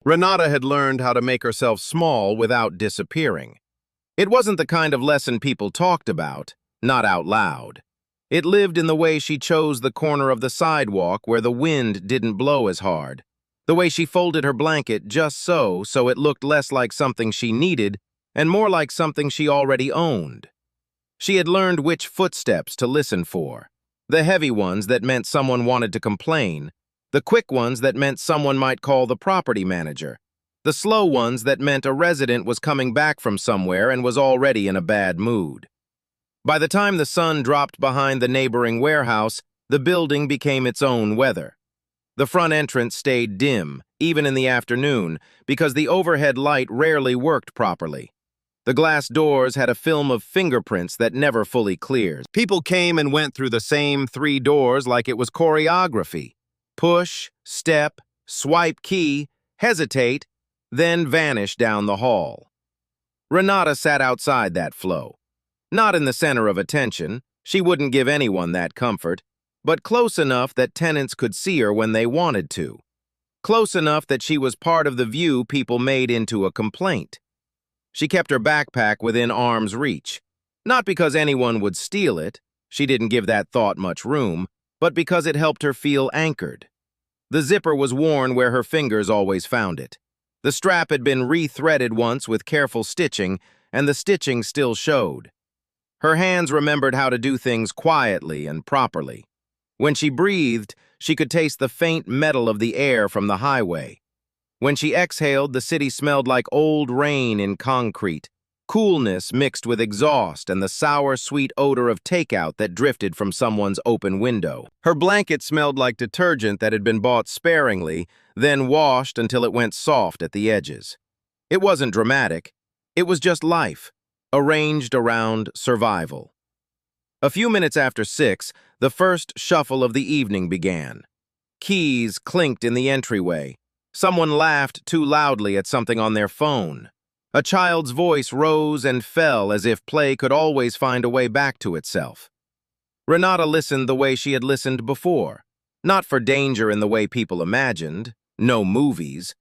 Renata had learned how to make herself small without disappearing. It wasn't the kind of lesson people talked about, not out loud. It lived in the way she chose the corner of the sidewalk where the wind didn't blow as hard, the way she folded her blanket just so it looked less like something she needed and more like something she already owned. She had learned which footsteps to listen for, the heavy ones that meant someone wanted to complain, the quick ones that meant someone might call the property manager, the slow ones that meant a resident was coming back from somewhere and was already in a bad mood. By the time the sun dropped behind the neighboring warehouse, the building became its own weather. The front entrance stayed dim, even in the afternoon, because the overhead light rarely worked properly. The glass doors had a film of fingerprints that never fully cleared. People came and went through the same 3 doors like it was choreography. Push, step, swipe key, hesitate, then vanish down the hall. Renata sat outside that flow. Not in the center of attention, she wouldn't give anyone that comfort, but close enough that tenants could see her when they wanted to. Close enough that she was part of the view people made into a complaint. She kept her backpack within arm's reach, not because anyone would steal it, she didn't give that thought much room, but because it helped her feel anchored. The zipper was worn where her fingers always found it. The strap had been re-threaded once with careful stitching, and the stitching still showed. Her hands remembered how to do things quietly and properly. When she breathed, she could taste the faint metal of the air from the highway. When she exhaled, the city smelled like old rain in concrete, coolness mixed with exhaust and the sour, sweet odor of takeout that drifted from someone's open window. Her blanket smelled like detergent that had been bought sparingly, then washed until it went soft at the edges. It wasn't dramatic. It was just life, arranged around survival. A few minutes after 6, the first shuffle of the evening began. Keys clinked in the entryway. Someone laughed too loudly at something on their phone. A child's voice rose and fell as if play could always find a way back to itself. Renata listened the way she had listened before, not for danger in the way people imagined, no movies.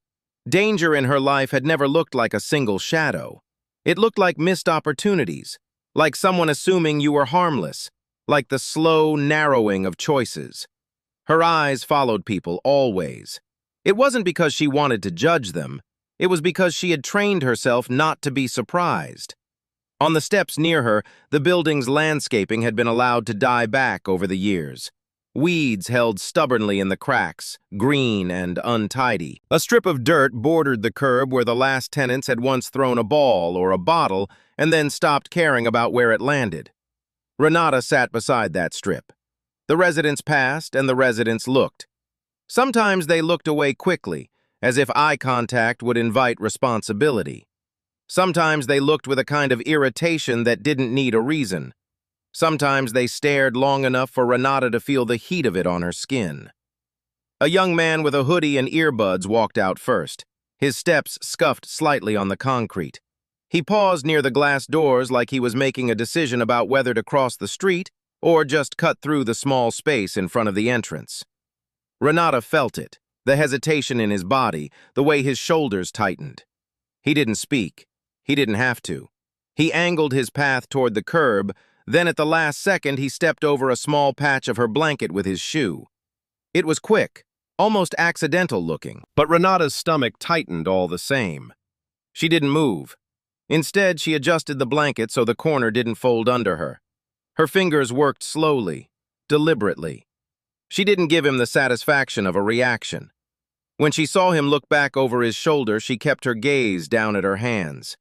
Danger in her life had never looked like a single shadow. It looked like missed opportunities, like someone assuming you were harmless, like the slow narrowing of choices. Her eyes followed people always. It wasn't because she wanted to judge them. It was because she had trained herself not to be surprised. On the steps near her, the building's landscaping had been allowed to die back over the years. Weeds held stubbornly in the cracks, green and untidy. A strip of dirt bordered the curb where the last tenants had once thrown a ball or a bottle and then stopped caring about where it landed. Renata sat beside that strip. The residents passed and the residents looked. Sometimes they looked away quickly, as if eye contact would invite responsibility. Sometimes they looked with a kind of irritation that didn't need a reason. Sometimes they stared long enough for Renata to feel the heat of it on her skin. A young man with a hoodie and earbuds walked out first. His steps scuffed slightly on the concrete. He paused near the glass doors like he was making a decision about whether to cross the street or just cut through the small space in front of the entrance. Renata felt it, the hesitation in his body, the way his shoulders tightened. He didn't speak. He didn't have to. He angled his path toward the curb, then at the last second he stepped over a small patch of her blanket with his shoe. It was quick, almost accidental looking, but Renata's stomach tightened all the same. She didn't move. Instead, she adjusted the blanket so the corner didn't fold under her. Her fingers worked slowly, deliberately. She didn't give him the satisfaction of a reaction. When she saw him look back over his shoulder, she kept her gaze down at her hands.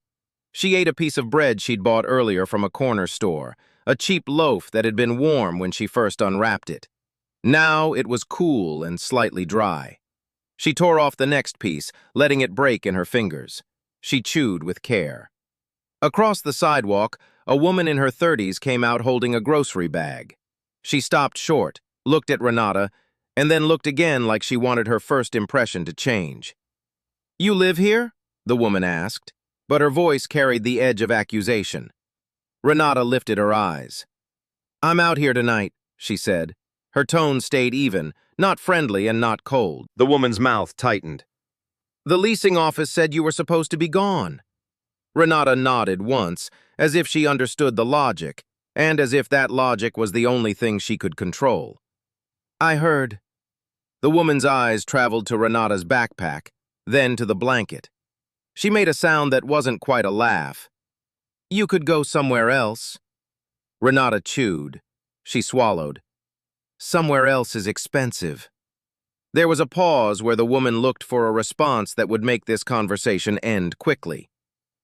She ate a piece of bread she'd bought earlier from a corner store, a cheap loaf that had been warm when she first unwrapped it. Now it was cool and slightly dry. She tore off the next piece, letting it break in her fingers. She chewed with care. Across the sidewalk, a woman in her 30s came out holding a grocery bag. She stopped short, looked at Renata, and then looked again like she wanted her first impression to change. "You live here?" the woman asked, but her voice carried the edge of accusation. Renata lifted her eyes. "I'm out here tonight," she said. Her tone stayed even, not friendly and not cold. The woman's mouth tightened. The leasing office said you were supposed to be gone. Renata nodded once, as if she understood the logic, and as if that logic was the only thing she could control. I heard. The woman's eyes traveled to Renata's backpack, then to the blanket. She made a sound that wasn't quite a laugh. You could go somewhere else. Renata chewed. She swallowed. Somewhere else is expensive. There was a pause where the woman looked for a response that would make this conversation end quickly.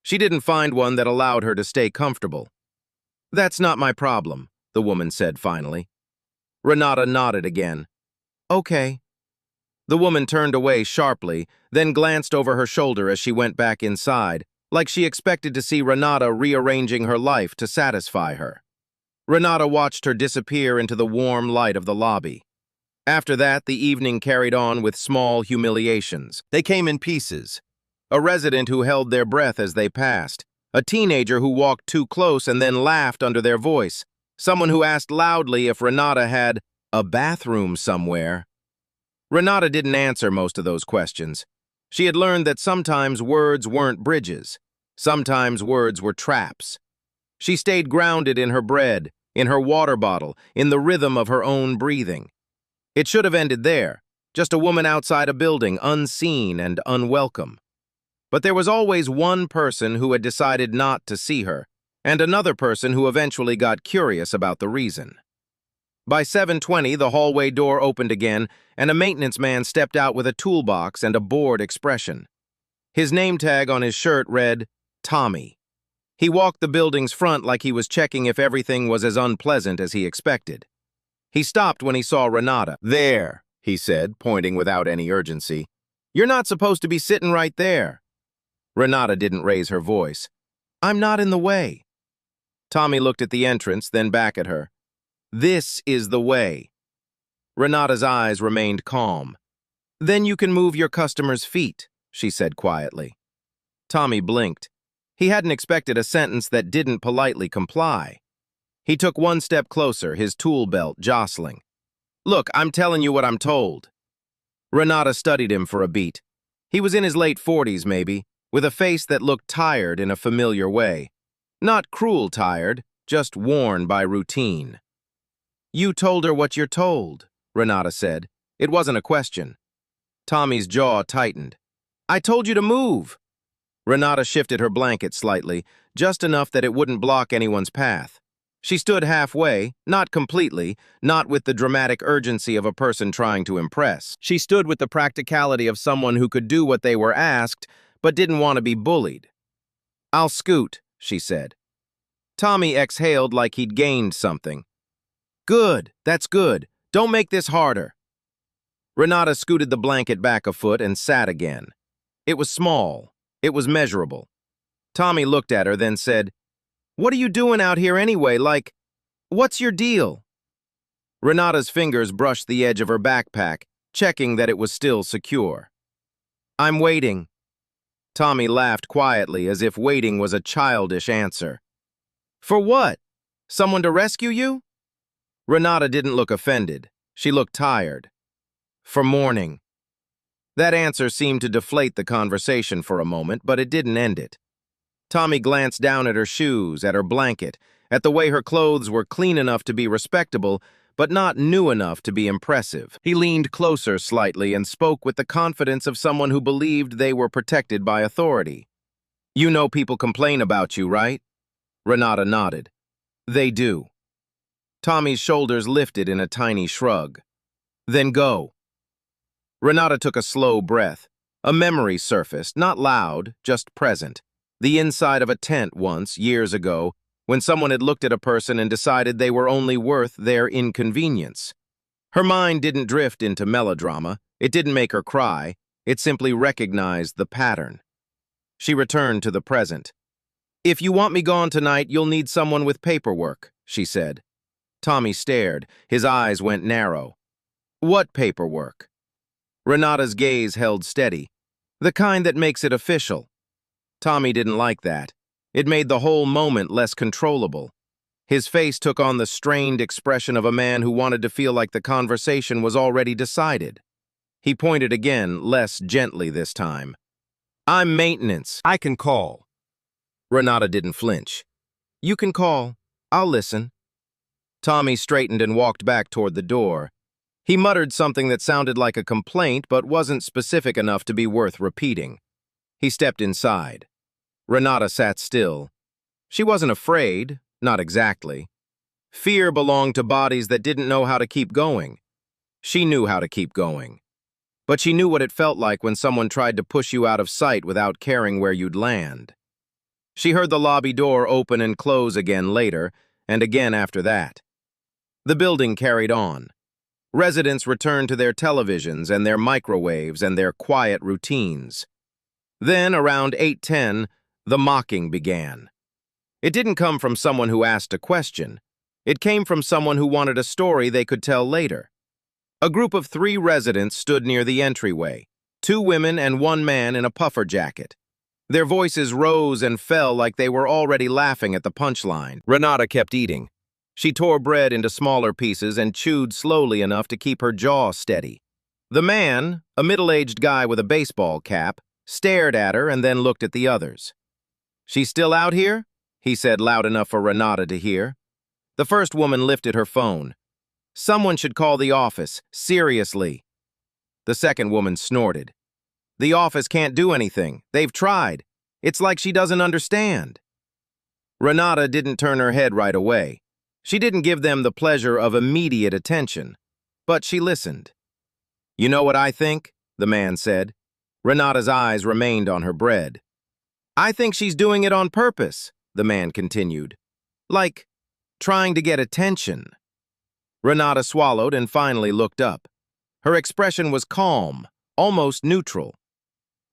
She didn't find one that allowed her to stay comfortable. That's not my problem, the woman said finally. Renata nodded again. Okay. The woman turned away sharply, then glanced over her shoulder as she went back inside, like she expected to see Renata rearranging her life to satisfy her. Renata watched her disappear into the warm light of the lobby. After that, the evening carried on with small humiliations. They came in pieces. A resident who held their breath as they passed, a teenager who walked too close and then laughed under their voice, someone who asked loudly if Renata had a bathroom somewhere. Renata didn't answer most of those questions. She had learned that sometimes words weren't bridges. Sometimes words were traps. She stayed grounded in her bread, in her water bottle, in the rhythm of her own breathing. It should have ended there, just a woman outside a building, unseen and unwelcome. But there was always one person who had decided not to see her, and another person who eventually got curious about the reason. By 7:20, the hallway door opened again, and a maintenance man stepped out with a toolbox and a bored expression. His name tag on his shirt read, Tommy. He walked the building's front like he was checking if everything was as unpleasant as he expected. He stopped when he saw Renata. There, he said, pointing without any urgency. You're not supposed to be sitting right there. Renata didn't raise her voice. I'm not in the way. Tommy looked at the entrance, then back at her. This is the way. Renata's eyes remained calm. Then you can move your customer's feet, she said quietly. Tommy blinked. He hadn't expected a sentence that didn't politely comply. He took one step closer, his tool belt jostling. Look, I'm telling you what I'm told. Renata studied him for a beat. He was in his late 40s, maybe, with a face that looked tired in a familiar way. Not cruel tired, just worn by routine. You told her what you're told, Renata said. It wasn't a question. Tommy's jaw tightened. I told you to move. Renata shifted her blanket slightly, just enough that it wouldn't block anyone's path. She stood halfway, not completely, not with the dramatic urgency of a person trying to impress. She stood with the practicality of someone who could do what they were asked, but didn't want to be bullied. I'll scoot, she said. Tommy exhaled like he'd gained something. Good, that's good. Don't make this harder. Renata scooted the blanket back a foot and sat again. It was small. It was measurable. Tommy looked at her, then said, What are you doing out here anyway? What's your deal? Renata's fingers brushed the edge of her backpack, checking that it was still secure. I'm waiting. Tommy laughed quietly, as if waiting was a childish answer. For what? Someone to rescue you? Renata didn't look offended. She looked tired. For morning. That answer seemed to deflate the conversation for a moment, but it didn't end it. Tommy glanced down at her shoes, at her blanket, at the way her clothes were clean enough to be respectable, but not new enough to be impressive. He leaned closer slightly and spoke with the confidence of someone who believed they were protected by authority. You know people complain about you, right? Renata nodded. They do. Tommy's shoulders lifted in a tiny shrug. Then go. Renata took a slow breath. A memory surfaced, not loud, just present. The inside of a tent once, years ago, when someone had looked at a person and decided they were only worth their inconvenience. Her mind didn't drift into melodrama. It didn't make her cry. It simply recognized the pattern. She returned to the present. If you want me gone tonight, you'll need someone with paperwork, she said. Tommy stared. His eyes went narrow. What paperwork? Renata's gaze held steady. The kind that makes it official. Tommy didn't like that. It made the whole moment less controllable. His face took on the strained expression of a man who wanted to feel like the conversation was already decided. He pointed again, less gently this time. I'm maintenance. I can call. Renata didn't flinch. You can call. I'll listen. Tommy straightened and walked back toward the door. He muttered something that sounded like a complaint but wasn't specific enough to be worth repeating. He stepped inside. Renata sat still. She wasn't afraid, not exactly. Fear belonged to bodies that didn't know how to keep going. She knew how to keep going. But she knew what it felt like when someone tried to push you out of sight without caring where you'd land. She heard the lobby door open and close again later, and again after that. The building carried on. Residents returned to their televisions and their microwaves and their quiet routines. Then, around 8:10, the mocking began. It didn't come from someone who asked a question. It came from someone who wanted a story they could tell later. A group of 3 residents stood near the entryway, 2 women and 1 man in a puffer jacket. Their voices rose and fell like they were already laughing at the punchline. Renata kept eating. She tore bread into smaller pieces and chewed slowly enough to keep her jaw steady. The man, a middle-aged guy with a baseball cap, stared at her and then looked at the others. "She's still out here?" he said loud enough for Renata to hear. The first woman lifted her phone. "Someone should call the office, seriously." The second woman snorted. "The office can't do anything. They've tried. It's like she doesn't understand." Renata didn't turn her head right away. She didn't give them the pleasure of immediate attention, but she listened. "You know what I think?" the man said. Renata's eyes remained on her bread. "I think she's doing it on purpose," the man continued. "Like, trying to get attention." Renata swallowed and finally looked up. Her expression was calm, almost neutral.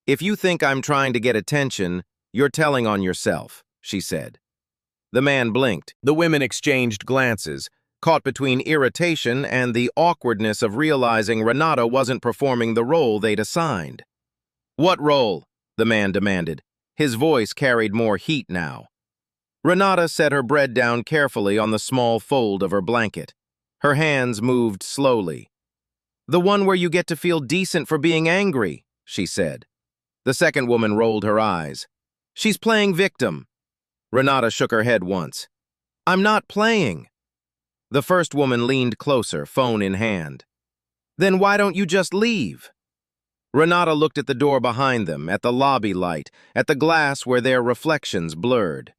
"If you think I'm trying to get attention, you're telling on yourself," she said. The man blinked. The women exchanged glances, caught between irritation and the awkwardness of realizing Renata wasn't performing the role they'd assigned. "What role?" the man demanded. His voice carried more heat now. Renata set her bread down carefully on the small fold of her blanket. Her hands moved slowly. "The one where you get to feel decent for being angry," she said. The second woman rolled her eyes. "She's playing victim." Renata shook her head once. "I'm not playing." The first woman leaned closer, phone in hand. "Then why don't you just leave?" Renata looked at the door behind them, at the lobby light, at the glass where their reflections blurred.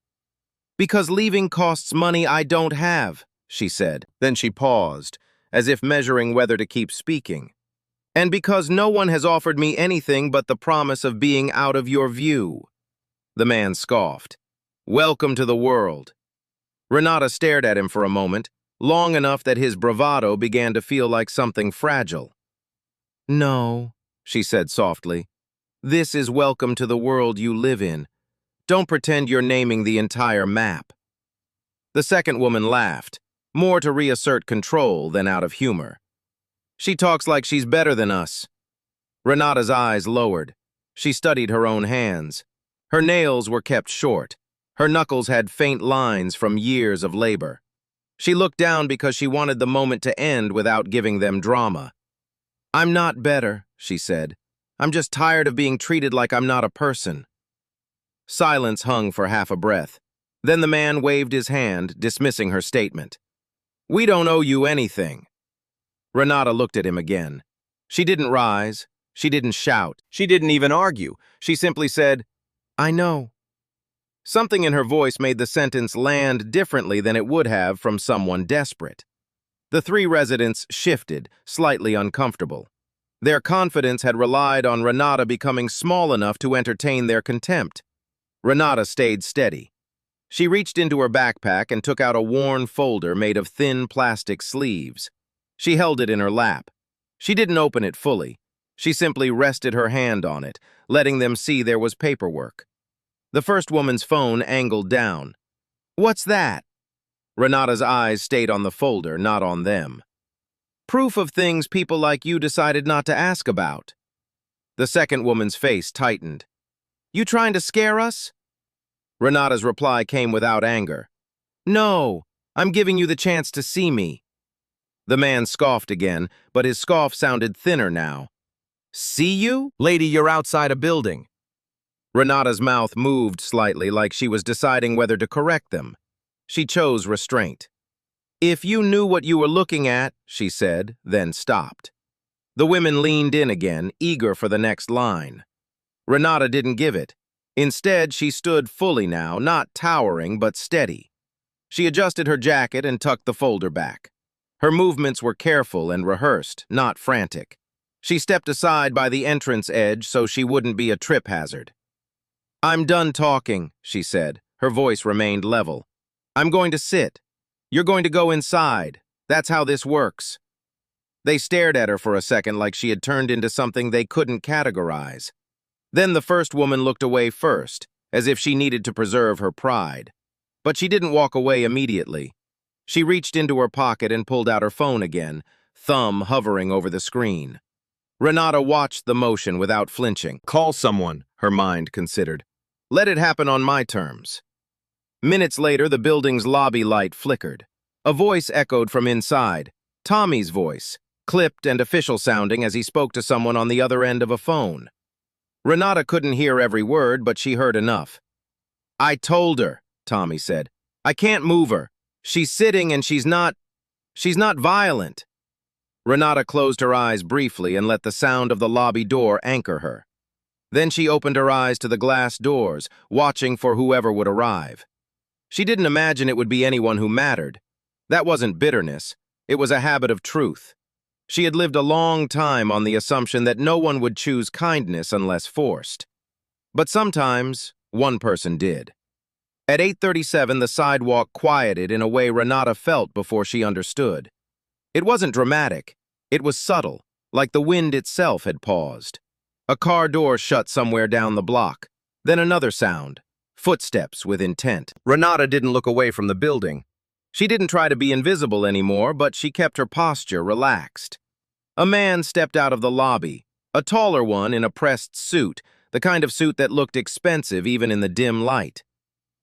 "Because leaving costs money I don't have," she said. Then she paused, as if measuring whether to keep speaking. "And because no one has offered me anything but the promise of being out of your view." The man scoffed. "Welcome to the world." Renata stared at him for a moment, long enough that his bravado began to feel like something fragile. "No," she said softly. "This is welcome to the world you live in. Don't pretend you're naming the entire map." The second woman laughed, more to reassert control than out of humor. "She talks like she's better than us." Renata's eyes lowered. She studied her own hands. Her nails were kept short. Her knuckles had faint lines from years of labor. She looked down because she wanted the moment to end without giving them drama. "I'm not better," she said. "I'm just tired of being treated like I'm not a person." Silence hung for half a breath. Then the man waved his hand, dismissing her statement. "We don't owe you anything." Renata looked at him again. She didn't rise. She didn't shout. She didn't even argue. She simply said, "I know." Something in her voice made the sentence land differently than it would have from someone desperate. The 3 residents shifted, slightly uncomfortable. Their confidence had relied on Renata becoming small enough to entertain their contempt. Renata stayed steady. She reached into her backpack and took out a worn folder made of thin plastic sleeves. She held it in her lap. She didn't open it fully. She simply rested her hand on it, letting them see there was paperwork. The first woman's phone angled down. "What's that?" Renata's eyes stayed on the folder, not on them. "Proof of things people like you decided not to ask about." The second woman's face tightened. "You trying to scare us?" Renata's reply came without anger. "No, I'm giving you the chance to see me." The man scoffed again, but his scoff sounded thinner now. "See you?" "Lady, you're outside a building." Renata's mouth moved slightly like she was deciding whether to correct them. She chose restraint. "If you knew what you were looking at," she said, then stopped. The women leaned in again, eager for the next line. Renata didn't give it. Instead, she stood fully now, not towering, but steady. She adjusted her jacket and tucked the folder back. Her movements were careful and rehearsed, not frantic. She stepped aside by the entrance edge so she wouldn't be a trip hazard. "I'm done talking," she said. Her voice remained level. "I'm going to sit. You're going to go inside. That's how this works." They stared at her for a second like she had turned into something they couldn't categorize. Then the first woman looked away first, as if she needed to preserve her pride. But she didn't walk away immediately. She reached into her pocket and pulled out her phone again, thumb hovering over the screen. Renata watched the motion without flinching. "Call someone," her mind considered. "Let it happen on my terms." Minutes later, the building's lobby light flickered. A voice echoed from inside, Tommy's voice, clipped and official-sounding as he spoke to someone on the other end of a phone. Renata couldn't hear every word, but she heard enough. "I told her," Tommy said. "I can't move her. She's sitting and she's not violent." Renata closed her eyes briefly and let the sound of the lobby door anchor her. Then she opened her eyes to the glass doors, watching for whoever would arrive. She didn't imagine it would be anyone who mattered. That wasn't bitterness. It was a habit of truth. She had lived a long time on the assumption that no one would choose kindness unless forced. But sometimes, one person did. At 8:37, the sidewalk quieted in a way Renata felt before she understood. It wasn't dramatic. It was subtle, like the wind itself had paused. A car door shut somewhere down the block. Then another sound. Footsteps with intent. Renata didn't look away from the building. She didn't try to be invisible anymore, but she kept her posture relaxed. A man stepped out of the lobby, a taller one in a pressed suit, the kind of suit that looked expensive even in the dim light.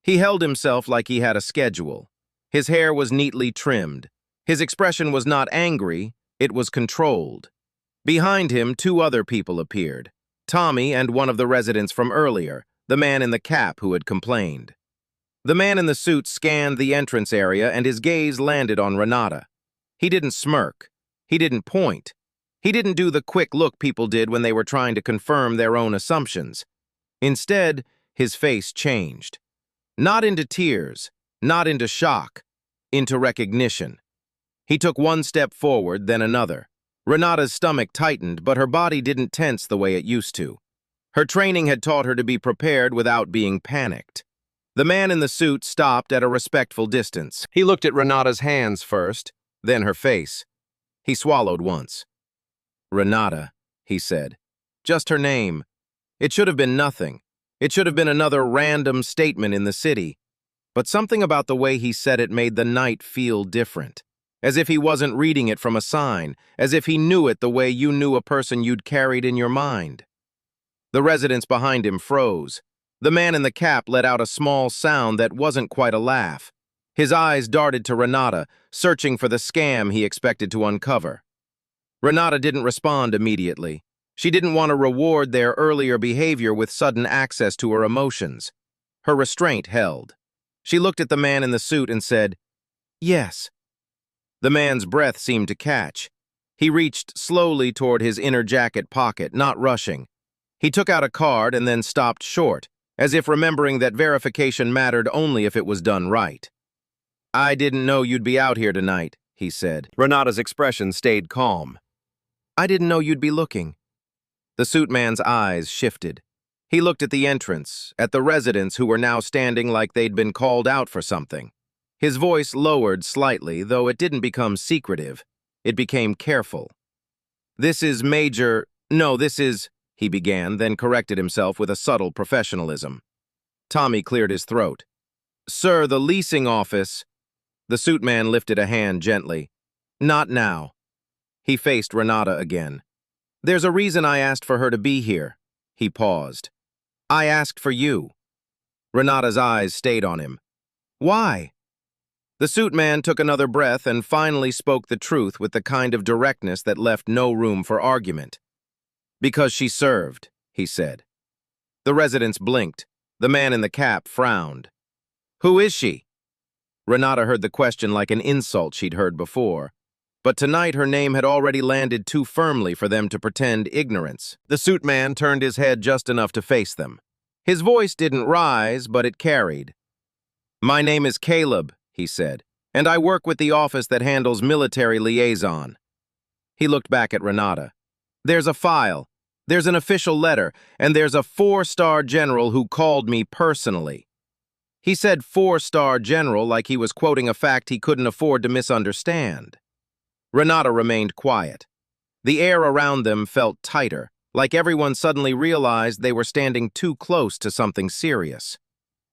He held himself like he had a schedule. His hair was neatly trimmed. His expression was not angry, it was controlled. Behind him, two other people appeared, Tommy and one of the residents from earlier, the man in the cap who had complained. The man in the suit scanned the entrance area and his gaze landed on Renata. He didn't smirk. He didn't point. He didn't do the quick look people did when they were trying to confirm their own assumptions. Instead, his face changed. Not into tears, not into shock, into recognition. He took one step forward, then another. Renata's stomach tightened, but her body didn't tense the way it used to. Her training had taught her to be prepared without being panicked. The man in the suit stopped at a respectful distance. He looked at Renata's hands first, then her face. He swallowed once. "Renata," he said. Just her name. It should have been nothing. It should have been another random statement in the city. But something about the way he said it made the night feel different. As if he wasn't reading it from a sign, as if he knew it the way you knew a person you'd carried in your mind. The residents behind him froze. The man in the cap let out a small sound that wasn't quite a laugh. His eyes darted to Renata, searching for the scam he expected to uncover. Renata didn't respond immediately. She didn't want to reward their earlier behavior with sudden access to her emotions. Her restraint held. She looked at the man in the suit and said, "Yes." The man's breath seemed to catch. He reached slowly toward his inner jacket pocket, not rushing. He took out a card and then stopped short, as if remembering that verification mattered only if it was done right. "I didn't know you'd be out here tonight," he said. Renata's expression stayed calm. "I didn't know you'd be looking." The suit man's eyes shifted. He looked at the entrance, at the residents who were now standing like they'd been called out for something. His voice lowered slightly, though it didn't become secretive. It became careful. "This is Major... No, this is..." he began, then corrected himself with a subtle professionalism. Tommy cleared his throat. "Sir, the leasing office..." The suit man lifted a hand gently. "Not now." He faced Renata again. "There's a reason I asked for her to be here." He paused. "I asked for you." Renata's eyes stayed on him. "Why?" The suit man took another breath and finally spoke the truth with the kind of directness that left no room for argument. "Because she served," he said. The residents blinked. The man in the cap frowned. "Who is she?" Renata heard the question like an insult she'd heard before. But tonight her name had already landed too firmly for them to pretend ignorance. The suit man turned his head just enough to face them. His voice didn't rise, but it carried. "My name is Caleb," he said, "and I work with the office that handles military liaison." He looked back at Renata. "There's a file, there's an official letter, and there's a 4-star general who called me personally." He said 4-star general like he was quoting a fact he couldn't afford to misunderstand. Renata remained quiet. The air around them felt tighter, like everyone suddenly realized they were standing too close to something serious.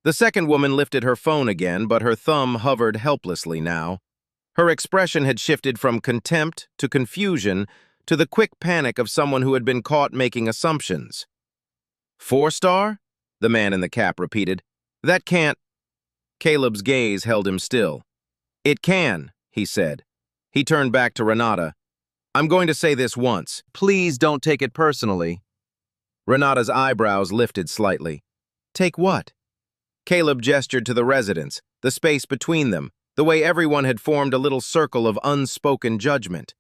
The second woman lifted her phone again, but her thumb hovered helplessly now. Her expression had shifted from contempt to confusion to the quick panic of someone who had been caught making assumptions. 4-star? The man in the cap repeated. "That can't—" Caleb's gaze held him still. "It can," he said. He turned back to Renata. "I'm going to say this once. Please don't take it personally." Renata's eyebrows lifted slightly. "Take what?" Caleb gestured to the residents, the space between them, the way everyone had formed a little circle of unspoken judgment.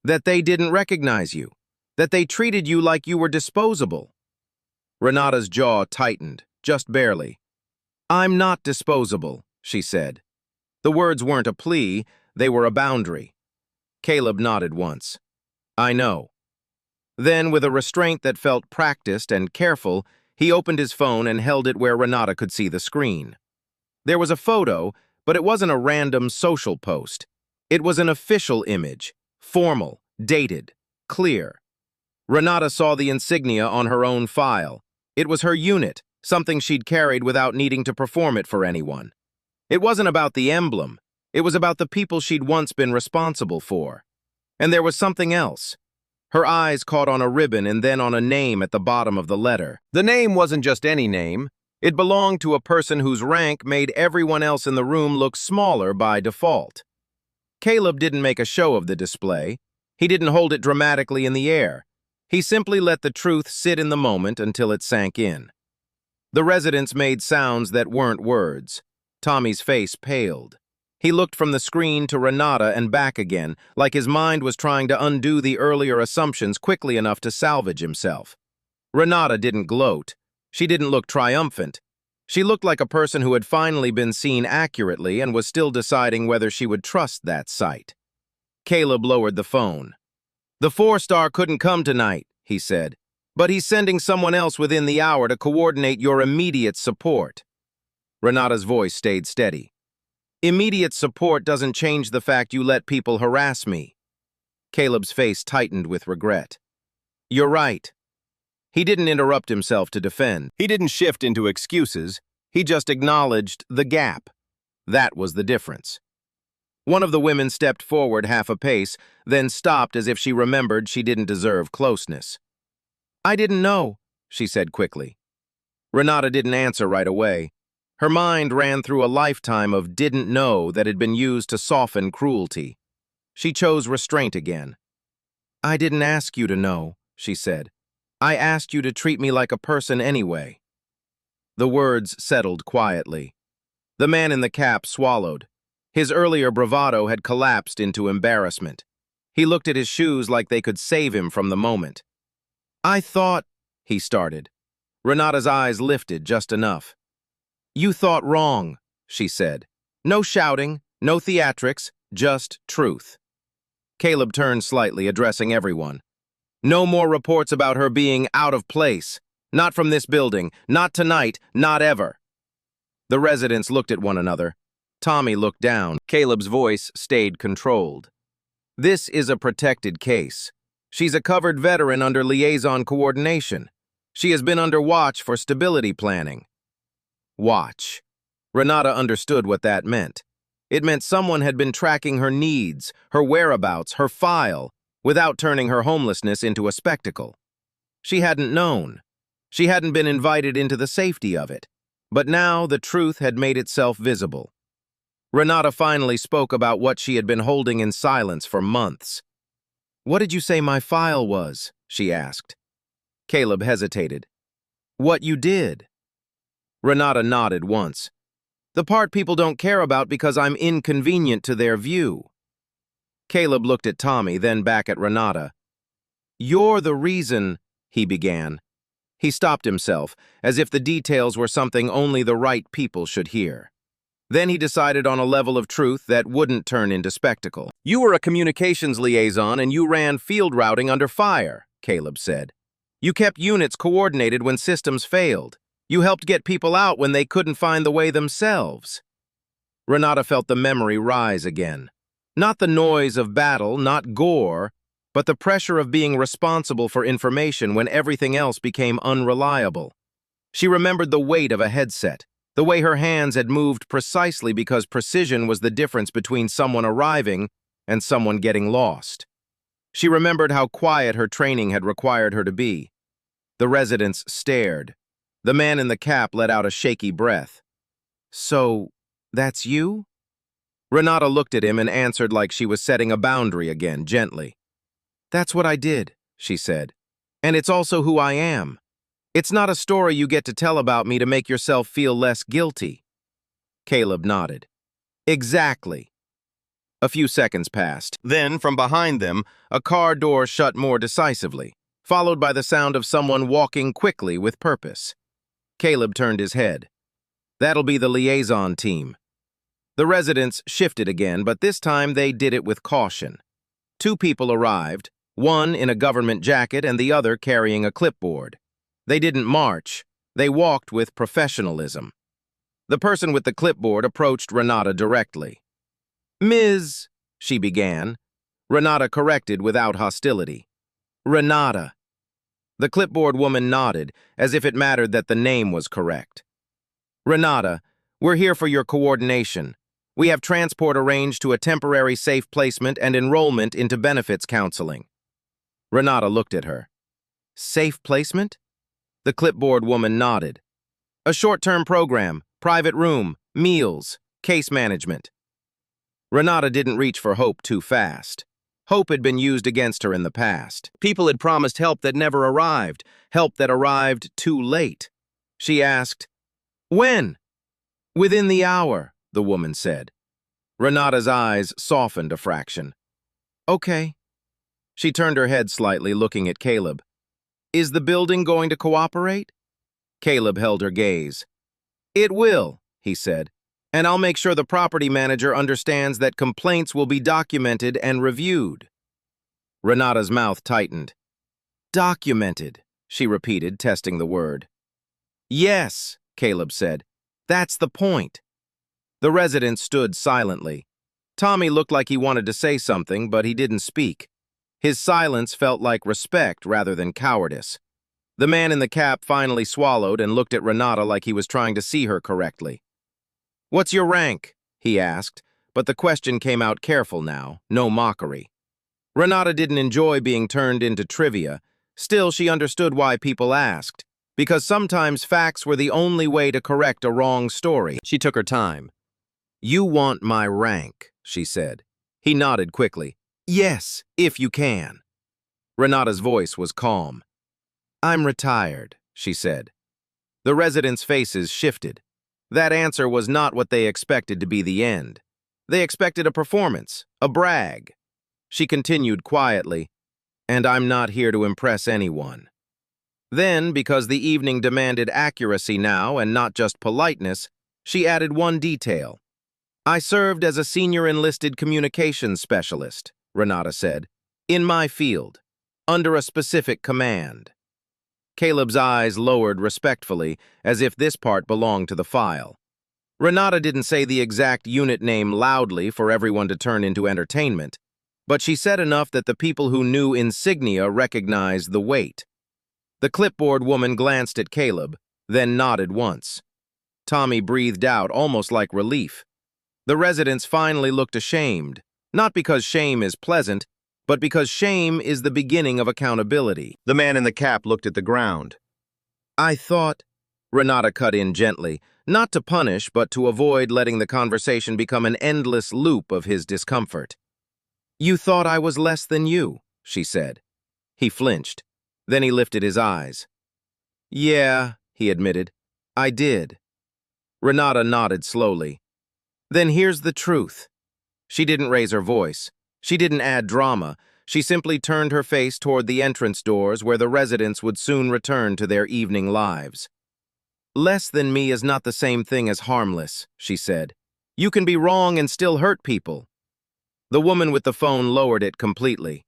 "That they didn't recognize you. That they treated you like you were disposable." Renata's jaw tightened, just barely. "I'm not disposable," she said. The words weren't a plea, they were a boundary. Caleb nodded once. "I know." Then, with a restraint that felt practiced and careful, he opened his phone and held it where Renata could see the screen. There was a photo, but it wasn't a random social post. It was an official image, formal, dated, clear. Renata saw the insignia on her own file. It was her unit, something she'd carried without needing to perform it for anyone. It wasn't about the emblem. It was about the people she'd once been responsible for. And there was something else. Her eyes caught on a ribbon and then on a name at the bottom of the letter. The name wasn't just any name. It belonged to a person whose rank made everyone else in the room look smaller by default. Caleb didn't make a show of the display. He didn't hold it dramatically in the air. He simply let the truth sit in the moment until it sank in. The residents made sounds that weren't words. Tommy's face paled. He looked from the screen to Renata and back again, like his mind was trying to undo the earlier assumptions quickly enough to salvage himself. Renata didn't gloat. She didn't look triumphant. She looked like a person who had finally been seen accurately and was still deciding whether she would trust that sight. Caleb lowered the phone. "The 4-star couldn't come tonight," he said, "but he's sending someone else within the hour to coordinate your immediate support." Renata's voice stayed steady. "Immediate support doesn't change the fact you let people harass me." Caleb's face tightened with regret. "You're right." He didn't interrupt himself to defend. He didn't shift into excuses. He just acknowledged the gap. That was the difference. One of the women stepped forward half a pace, then stopped as if she remembered she didn't deserve closeness. "I didn't know," she said quickly. Renata didn't answer right away. Her mind ran through a lifetime of didn't know that had been used to soften cruelty. She chose restraint again. "I didn't ask you to know," she said. "I asked you to treat me like a person anyway." The words settled quietly. The man in the cap swallowed. His earlier bravado had collapsed into embarrassment. He looked at his shoes like they could save him from the moment. "I thought," he started. Renata's eyes lifted just enough. "You thought wrong," she said. "No shouting, no theatrics, just truth." Caleb turned slightly, addressing everyone. "No more reports about her being out of place. Not from this building, not tonight, not ever." The residents looked at one another. Tommy looked down. Caleb's voice stayed controlled. "This is a protected case. She's a covered veteran under liaison coordination. She has been under watch for stability planning." Watch. Renata understood what that meant. It meant someone had been tracking her needs, her whereabouts, her file, without turning her homelessness into a spectacle. She hadn't known. She hadn't been invited into the safety of it. But now the truth had made itself visible. Renata finally spoke about what she had been holding in silence for months. "What did you say my file was?" she asked. Caleb hesitated. What you did. Renata nodded once. The part people don't care about because I'm inconvenient to their view. Caleb looked at Tommy, then back at Renata. You're the reason, he began. He stopped himself, as if the details were something only the right people should hear. Then he decided on a level of truth that wouldn't turn into spectacle. You were a communications liaison and you ran field routing under fire, Caleb said. You kept units coordinated when systems failed. You helped get people out when they couldn't find the way themselves. Renata felt the memory rise again. Not the noise of battle, not gore, but the pressure of being responsible for information when everything else became unreliable. She remembered the weight of a headset, the way her hands had moved precisely because precision was the difference between someone arriving and someone getting lost. She remembered how quiet her training had required her to be. The residents stared. The man in the cap let out a shaky breath. So, that's you? Renata looked at him and answered like she was setting a boundary again, gently. That's what I did, she said. And it's also who I am. It's not a story you get to tell about me to make yourself feel less guilty. Caleb nodded. Exactly. A few seconds passed. Then, from behind them, a car door shut more decisively, followed by the sound of someone walking quickly with purpose. Caleb turned his head. That'll be the liaison team. The residents shifted again, but this time they did it with caution. Two people arrived, one in a government jacket and the other carrying a clipboard. They didn't march, they walked with professionalism. The person with the clipboard approached Renata directly. Ms., she began. Renata corrected without hostility. Renata. The clipboard woman nodded, as if it mattered that the name was correct. Renata, we're here for your coordination. We have transport arranged to a temporary safe placement and enrollment into benefits counseling. Renata looked at her. Safe placement? The clipboard woman nodded. A short-term program, private room, meals, case management. Renata didn't reach for hope too fast. Hope had been used against her in the past. People had promised help that never arrived, help that arrived too late. She asked, When? Within the hour, the woman said. Renata's eyes softened a fraction. Okay. She turned her head slightly, looking at Caleb. Is the building going to cooperate? Caleb held her gaze. It will, he said, and I'll make sure the property manager understands that complaints will be documented and reviewed. Renata's mouth tightened. Documented, she repeated, testing the word. Yes, Caleb said. That's the point. The resident stood silently. Tommy looked like he wanted to say something, but he didn't speak. His silence felt like respect rather than cowardice. The man in the cap finally swallowed and looked at Renata like he was trying to see her correctly. What's your rank? He asked, but the question came out careful now, no mockery. Renata didn't enjoy being turned into trivia. Still, she understood why people asked, because sometimes facts were the only way to correct a wrong story. She took her time. You want my rank, she said. He nodded quickly. Yes, if you can. Renata's voice was calm. I'm retired, she said. The residents' faces shifted. That answer was not what they expected to be the end. They expected a performance, a brag. She continued quietly, and I'm not here to impress anyone. Then, because the evening demanded accuracy now and not just politeness, she added one detail. I served as a senior enlisted communications specialist, Renata said, in my field, under a specific command. Caleb's eyes lowered respectfully, as if this part belonged to the file. Renata didn't say the exact unit name loudly for everyone to turn into entertainment, but she said enough that the people who knew insignia recognized the weight. The clipboard woman glanced at Caleb, then nodded once. Tommy breathed out, almost like relief. The residents finally looked ashamed, not because shame is pleasant, but because shame is the beginning of accountability. The man in the cap looked at the ground. I thought, Renata cut in gently, not to punish, but to avoid letting the conversation become an endless loop of his discomfort. You thought I was less than you, she said. He flinched. Then he lifted his eyes. Yeah, he admitted. I did. Renata nodded slowly. Then here's the truth. She didn't raise her voice. She didn't add drama. She simply turned her face toward the entrance doors where the residents would soon return to their evening lives. Less than me is not the same thing as harmless, she said. You can be wrong and still hurt people. The woman with the phone lowered it completely.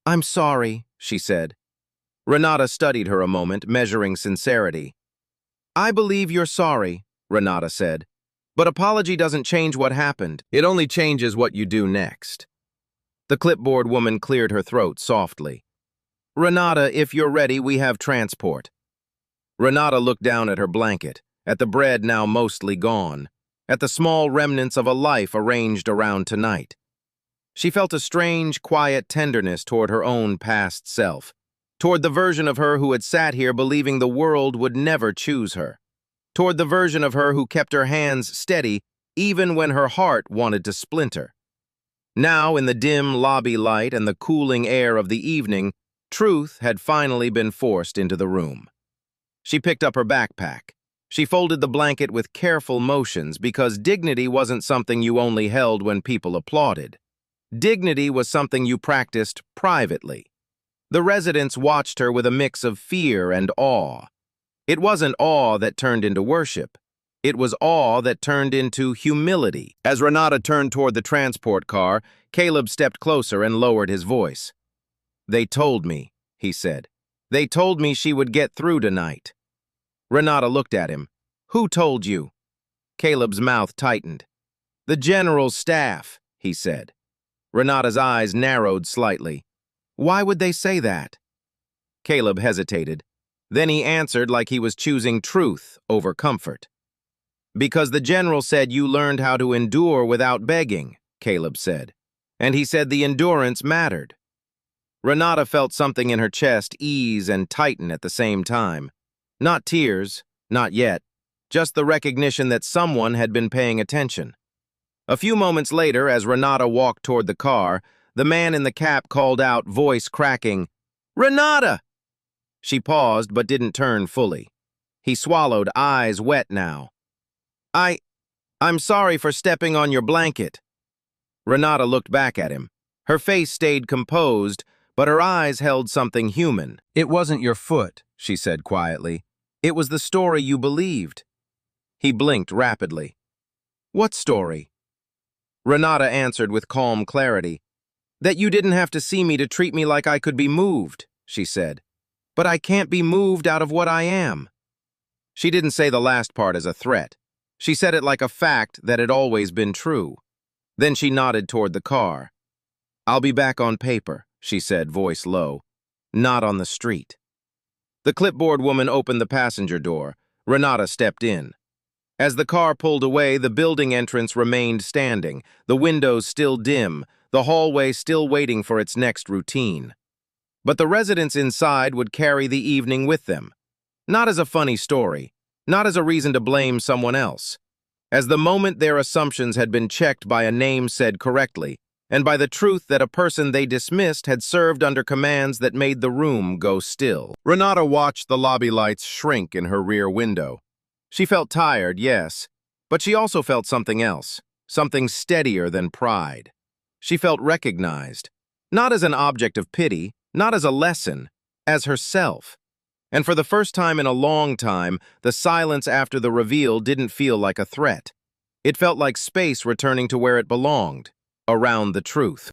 I'm sorry, she said. Renata studied her a moment, measuring sincerity. I believe you're sorry, Renata said. But apology doesn't change what happened. It only changes what you do next. The clipboard woman cleared her throat softly. Renata, if you're ready, we have transport. Renata looked down at her blanket, at the bread now mostly gone, at the small remnants of a life arranged around tonight. She felt a strange, quiet tenderness toward her own past self, toward the version of her who had sat here believing the world would never choose her, toward the version of her who kept her hands steady even when her heart wanted to splinter. Now, in the dim lobby light and the cooling air of the evening, truth had finally been forced into the room. She picked up her backpack. She folded the blanket with careful motions because dignity wasn't something you only held when people applauded. Dignity was something you practiced privately. The residents watched her with a mix of fear and awe. It wasn't awe that turned into worship. It was awe that turned into humility. As Renata turned toward the transport car, Caleb stepped closer and lowered his voice. They told me, he said. They told me she would get through tonight. Renata looked at him. Who told you? Caleb's mouth tightened. The general's staff, he said. Renata's eyes narrowed slightly. Why would they say that? Caleb hesitated. Then he answered like he was choosing truth over comfort. Because the general said you learned how to endure without begging, Caleb said. And he said the endurance mattered. Renata felt something in her chest ease and tighten at the same time. Not tears, not yet, just the recognition that someone had been paying attention. A few moments later, as Renata walked toward the car, the man in the cap called out, voice cracking, Renata! She paused but didn't turn fully. He swallowed, eyes wet now. I'm sorry for stepping on your blanket. Renata looked back at him. Her face stayed composed, but her eyes held something human. It wasn't your foot, she said quietly. It was the story you believed. He blinked rapidly. What story? Renata answered with calm clarity. That you didn't have to see me to treat me like I could be moved, she said. But I can't be moved out of what I am. She didn't say the last part as a threat. She said it like a fact that had always been true. Then she nodded toward the car. I'll be back on paper, she said, voice low. Not on the street. The clipboard woman opened the passenger door. Renata stepped in. As the car pulled away, the building entrance remained standing, the windows still dim, the hallway still waiting for its next routine. But the residents inside would carry the evening with them. Not as a funny story, not as a reason to blame someone else. As the moment their assumptions had been checked by a name said correctly, and by the truth that a person they dismissed had served under commands that made the room go still. Renata watched the lobby lights shrink in her rear window. She felt tired, yes, but she also felt something else, something steadier than pride. She felt recognized, not as an object of pity, not as a lesson, as herself. And for the first time in a long time, the silence after the reveal didn't feel like a threat. It felt like space returning to where it belonged, around the truth.